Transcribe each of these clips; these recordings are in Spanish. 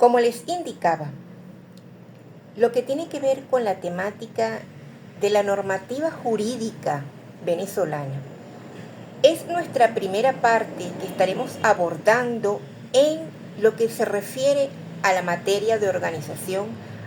Como les indicaba, lo que tiene que ver con la temática de la normativa jurídica venezolana es nuestra primera parte que estaremos abordando en lo que se refiere a la materia de organización,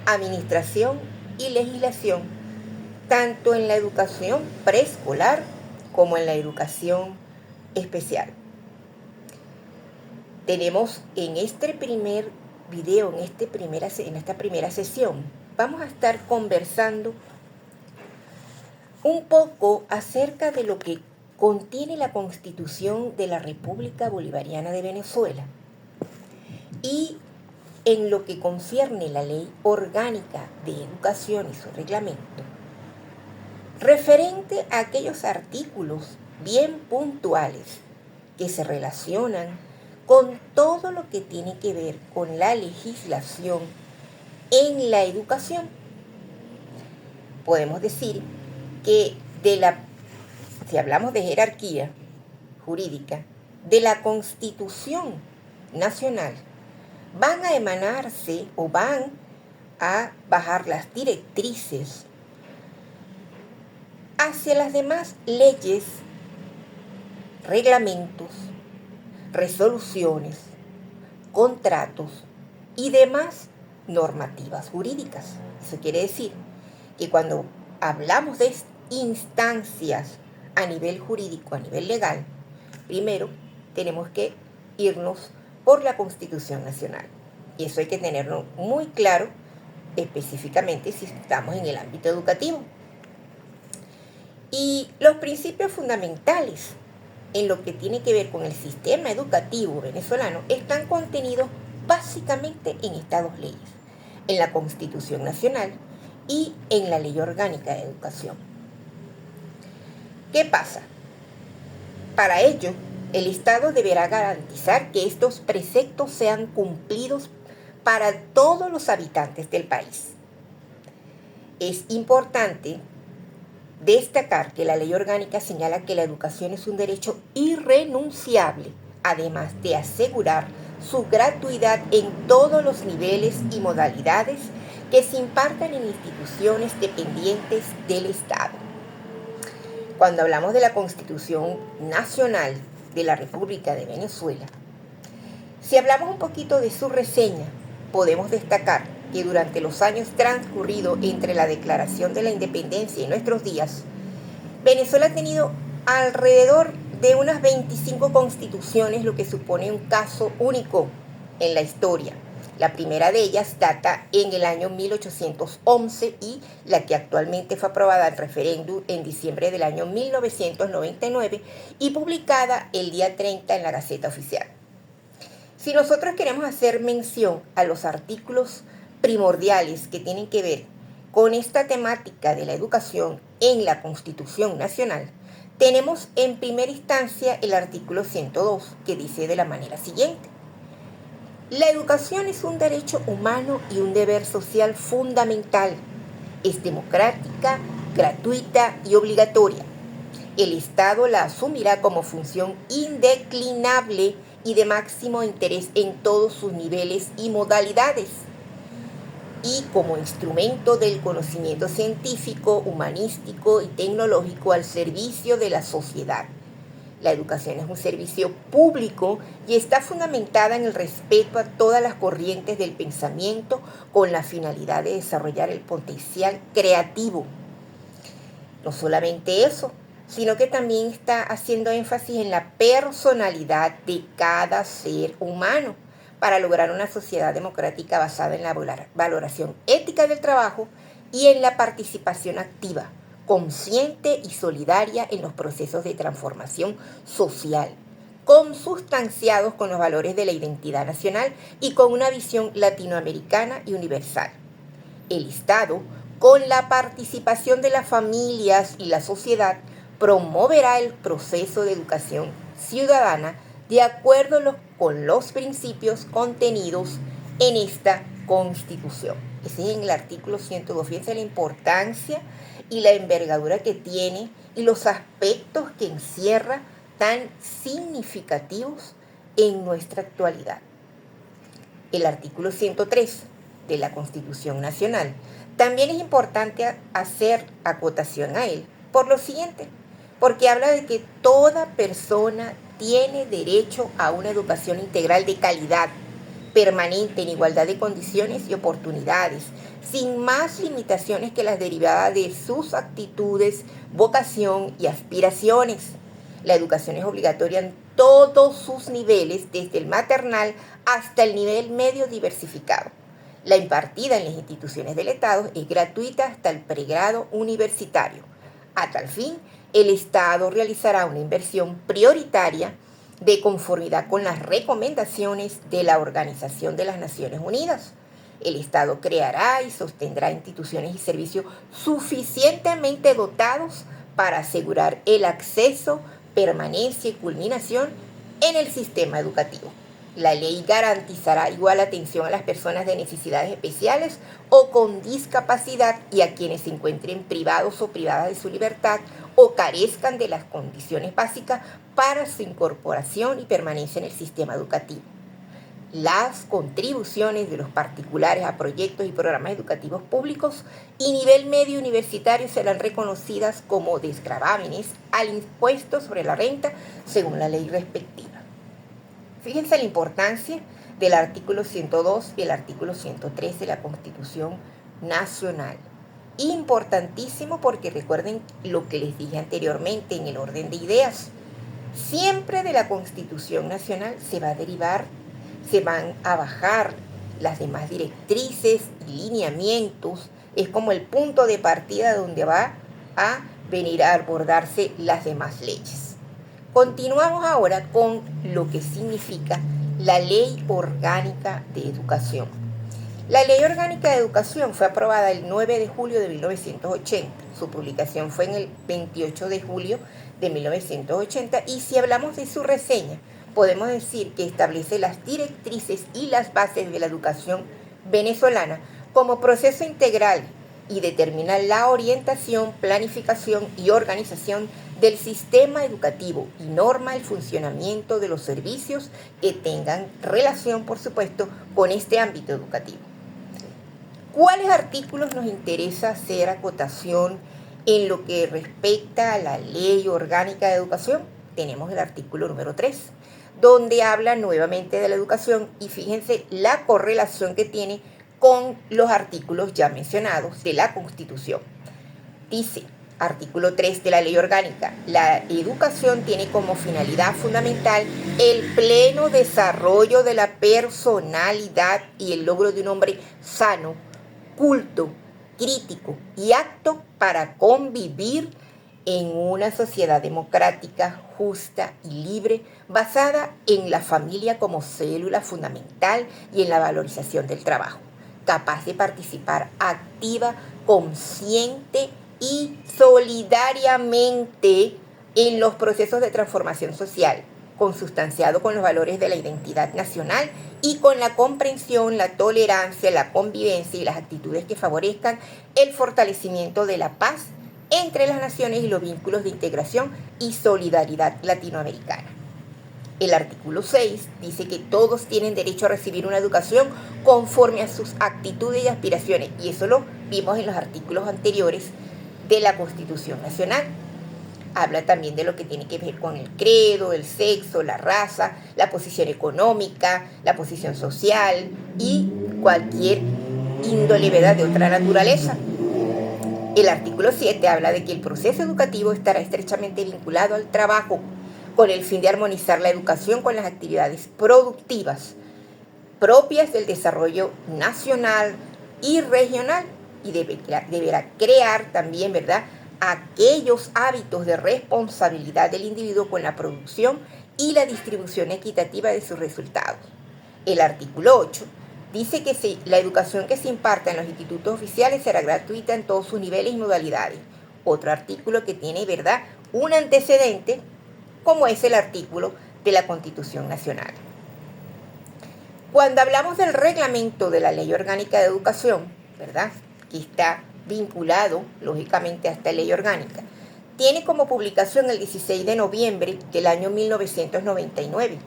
administración y legislación, tanto en la educación preescolar como en la educación especial. Tenemos en este primer video, en esta primera sesión, vamos a estar conversando un poco acerca de lo que contiene la Constitución de la República Bolivariana de Venezuela y en lo que concierne la Ley Orgánica de Educación y su reglamento, referente a aquellos artículos bien puntuales que se relacionan con todo lo que tiene que ver con la legislación en la educación. Podemos decir que si hablamos de jerarquía jurídica, de la Constitución Nacional, van a emanarse o van a bajar las directrices hacia las demás leyes, reglamentos, resoluciones, contratos y demás normativas jurídicas. Eso quiere decir que cuando hablamos de instancias a nivel jurídico, a nivel legal, primero tenemos que irnos por la Constitución Nacional. Y eso hay que tenerlo muy claro, específicamente si estamos en el ámbito educativo. Y los principios fundamentales en lo que tiene que ver con el sistema educativo venezolano están contenidos básicamente en estas dos leyes, en la Constitución Nacional y en la Ley Orgánica de Educación. ¿Qué pasa? Para ello, el Estado deberá garantizar que estos preceptos sean cumplidos para todos los habitantes del país. Es importante destacar que la Ley Orgánica señala que la educación es un derecho irrenunciable, además de asegurar su gratuidad en todos los niveles y modalidades que se impartan en instituciones dependientes del Estado. Cuando hablamos de la Constitución Nacional de la República de Venezuela, si hablamos un poquito de su reseña, podemos destacar que durante los años transcurridos entre la declaración de la independencia y nuestros días, Venezuela ha tenido alrededor de unas 25 constituciones, lo que supone un caso único en la historia. La primera de ellas data en el año 1811 y la que actualmente fue aprobada en referéndum en diciembre del año 1999 y publicada el día 30 en la Gaceta Oficial. Si nosotros queremos hacer mención a los artículos primordiales que tienen que ver con esta temática de la educación en la Constitución Nacional, tenemos en primera instancia el artículo 102, que dice de la manera siguiente: la educación es un derecho humano y un deber social fundamental. Es democrática, gratuita y obligatoria. El Estado la asumirá como función indeclinable y de máximo interés en todos sus niveles y modalidades, y como instrumento del conocimiento científico, humanístico y tecnológico al servicio de la sociedad. La educación es un servicio público y está fundamentada en el respeto a todas las corrientes del pensamiento con la finalidad de desarrollar el potencial creativo. No solamente eso, sino que también está haciendo énfasis en la personalidad de cada ser humano para lograr una sociedad democrática basada en la valoración ética del trabajo y en la participación activa, consciente y solidaria en los procesos de transformación social, consustanciados con los valores de la identidad nacional y con una visión latinoamericana y universal. El Estado, con la participación de las familias y la sociedad, promoverá el proceso de educación ciudadana de acuerdo con los principios contenidos en esta Constitución. Ese es en el artículo 102. Fíjense la importancia y la envergadura que tiene y los aspectos que encierra tan significativos en nuestra actualidad. el artículo 103 de la Constitución Nacional. También es importante hacer acotación a él por lo siguiente, porque habla de que toda persona tiene derecho a una educación integral de calidad, permanente, en igualdad de condiciones y oportunidades, sin más limitaciones que las derivadas de sus actitudes, vocación y aspiraciones. La educación es obligatoria en todos sus niveles, desde el maternal hasta el nivel medio diversificado. La impartida en las instituciones del Estado es gratuita hasta el pregrado universitario. A tal fin, el Estado realizará una inversión prioritaria de conformidad con las recomendaciones de la Organización de las Naciones Unidas. El Estado creará y sostendrá instituciones y servicios suficientemente dotados para asegurar el acceso, permanencia y culminación en el sistema educativo. La ley garantizará igual atención a las personas de necesidades especiales o con discapacidad y a quienes se encuentren privados o privadas de su libertad o carezcan de las condiciones básicas para su incorporación y permanencia en el sistema educativo. Las contribuciones de los particulares a proyectos y programas educativos públicos y nivel medio universitario serán reconocidas como desgravámenes al impuesto sobre la renta según la ley respectiva. Fíjense la importancia del artículo 102 y el artículo 103 de la Constitución Nacional. Importantísimo porque recuerden lo que les dije anteriormente en el orden de ideas. Siempre de la Constitución Nacional se van a bajar las demás directrices y lineamientos. Es como el punto de partida donde va a venir a abordarse las demás leyes. Continuamos ahora con lo que significa la Ley Orgánica de Educación. La Ley Orgánica de Educación fue aprobada el 9 de julio de 1980. Su publicación fue en el 28 de julio de 1980 y si hablamos de su reseña, podemos decir que establece las directrices y las bases de la educación venezolana como proceso integral y determina la orientación, planificación y organización del sistema educativo y norma el funcionamiento de los servicios que tengan relación, por supuesto, con este ámbito educativo. ¿Cuáles artículos nos interesa hacer acotación en lo que respecta a la Ley Orgánica de Educación? Tenemos el artículo número 3, donde habla nuevamente de la educación y fíjense la correlación que tiene con los artículos ya mencionados de la Constitución. Dice, artículo 3 de la Ley Orgánica, la educación tiene como finalidad fundamental el pleno desarrollo de la personalidad y el logro de un hombre sano, culto, crítico y apto para convivir en una sociedad democrática, justa y libre, basada en la familia como célula fundamental y en la valorización del trabajo, capaz de participar activa, consciente y solidariamente en los procesos de transformación social, consustanciado con los valores de la identidad nacional y con la comprensión, la tolerancia, la convivencia y las actitudes que favorezcan el fortalecimiento de la paz entre las naciones y los vínculos de integración y solidaridad latinoamericana. El artículo 6 dice que todos tienen derecho a recibir una educación conforme a sus actitudes y aspiraciones, y eso lo vimos en los artículos anteriores de la Constitución Nacional. Habla también de lo que tiene que ver con el credo, el sexo, la raza, la posición económica, la posición social y cualquier índole, ¿verdad?, de otra naturaleza. El artículo 7 habla de que el proceso educativo estará estrechamente vinculado al trabajo con el fin de armonizar la educación con las actividades productivas propias del desarrollo nacional y regional y deberá crear también, ¿verdad?, aquellos hábitos de responsabilidad del individuo con la producción y la distribución equitativa de sus resultados. El artículo 8 dice que la educación que se imparta en los institutos oficiales será gratuita en todos sus niveles y modalidades. Otro artículo que tiene, ¿verdad?, un antecedente, como es el artículo de la Constitución Nacional. Cuando hablamos del reglamento de la Ley Orgánica de Educación, ¿verdad?, que está vinculado, lógicamente, a esta ley orgánica, tiene como publicación el 16 de noviembre del año 1999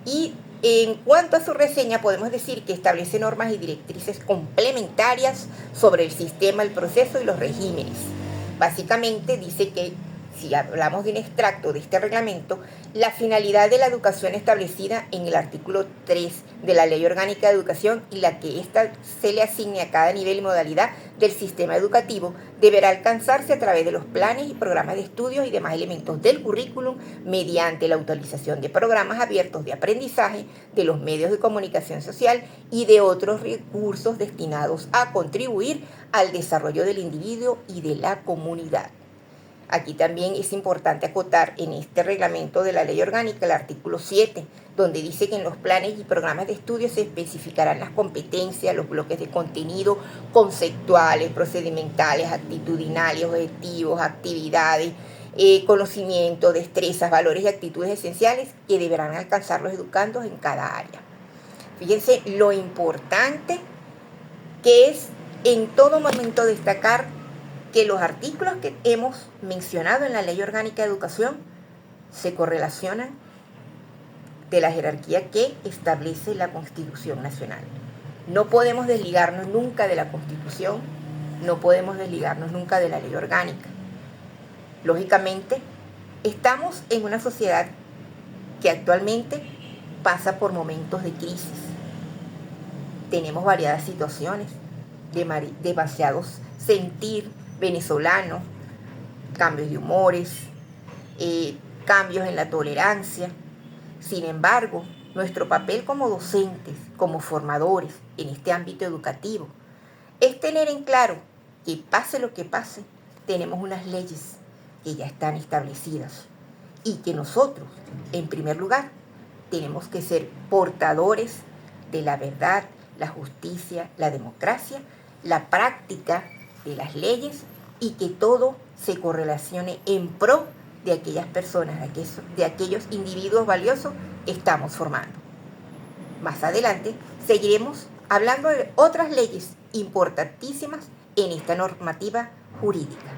y En cuanto a su reseña, podemos decir que establece normas y directrices complementarias sobre el sistema, el proceso y los regímenes. Básicamente dice que, si hablamos de un extracto de este reglamento, la finalidad de la educación establecida en el artículo 3 de la Ley Orgánica de Educación y la que ésta se le asigne a cada nivel y modalidad del sistema educativo deberá alcanzarse a través de los planes y programas de estudios y demás elementos del currículum mediante la utilización de programas abiertos de aprendizaje, de los medios de comunicación social y de otros recursos destinados a contribuir al desarrollo del individuo y de la comunidad. Aquí también es importante acotar en este reglamento de la ley orgánica el artículo 7, donde dice que en los planes y programas de estudio se especificarán las competencias, los bloques de contenido conceptuales, procedimentales, actitudinales, objetivos, actividades, conocimiento, destrezas, valores y actitudes esenciales que deberán alcanzar los educandos en cada área. Fíjense lo importante que es en todo momento destacar que los artículos que hemos mencionado en la Ley Orgánica de Educación se correlacionan de la jerarquía que establece la Constitución Nacional. No podemos desligarnos nunca de la Constitución, no podemos desligarnos nunca de la Ley Orgánica. Lógicamente, estamos en una sociedad que actualmente pasa por momentos de crisis. Tenemos variadas situaciones, demasiados sentir venezolano, cambios de humores, cambios en la tolerancia. Sin embargo, nuestro papel como docentes, como formadores en este ámbito educativo, es tener en claro que pase lo que pase, tenemos unas leyes que ya están establecidas y que nosotros, en primer lugar, tenemos que ser portadores de la verdad, la justicia, la democracia, la práctica de las leyes y que todo se correlacione en pro de aquellas personas, de aquellos individuos valiosos que estamos formando. Más adelante seguiremos hablando de otras leyes importantísimas en esta normativa jurídica.